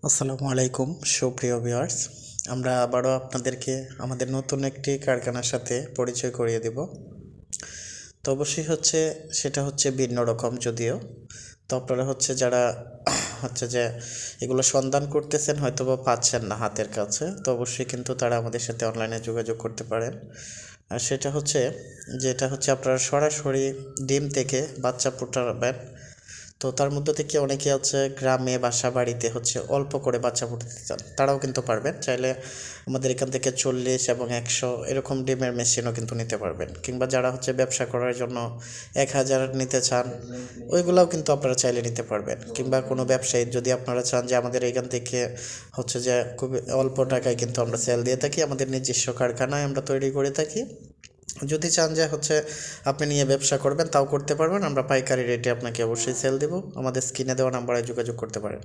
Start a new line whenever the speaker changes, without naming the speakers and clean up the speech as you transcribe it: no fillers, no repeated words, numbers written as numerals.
আসসালামু আলাইকুম সুপ্রিয় ভিউয়ার্স। আমরা আবারও আপনাদেরকে আমাদের নতুন একটি কারখানার সাথে পরিচয় করিয়ে দেব। তো অবশ্যই সেটা হচ্ছে ভিন্ন রকম যদিও। তো আপনারা যারা যে এগুলো সন্ধান করতেছেন হয়তোবা পাচ্ছেন না হাতের কাছে, তো অবশ্যই কিন্তু তারা আমাদের সাথে অনলাইনে যোগাযোগ করতে পারেন। আর যেটা হচ্ছে আপনারা সরাসরি ডিম থেকে বাচ্চা ফোটাবেন। তো তার মধ্যে থেকে অনেকে গ্রামে বাসা বাড়িতে অল্প করে বাচ্চা ফুটাতে চান, তারাও কিন্তু পারবেন। চাইলে আমাদের এখান থেকে 40 এবং 100 এরকম ডিমের মেশিনও কিন্তু নিতে পারবেন, কিংবা যারা ব্যবসা করার জন্য 1000 নিতে চান ওইগুলাও কিন্তু আপনারা চাইলে নিতে পারবেন। কিংবা কোনো ব্যবসায়ী যদি আপনারা চান যে আমাদের এখান থেকে খুব অল্প টাকায় কিন্তু আমরা সেল দিয়ে থাকি, আমাদের নিজস্ব কারখানায় আমরা তৈরি করে থাকি, যদি চান যে আপনি নিয়ে ব্যবসা করবেন তাও করতে পারবেন। আমরা পাইকারি রেটে আপনাকে অবশ্যই সেল দেব। আমাদের স্ক্রিনে দেওয়া নাম্বারে যোগাযোগ করতে পারেন।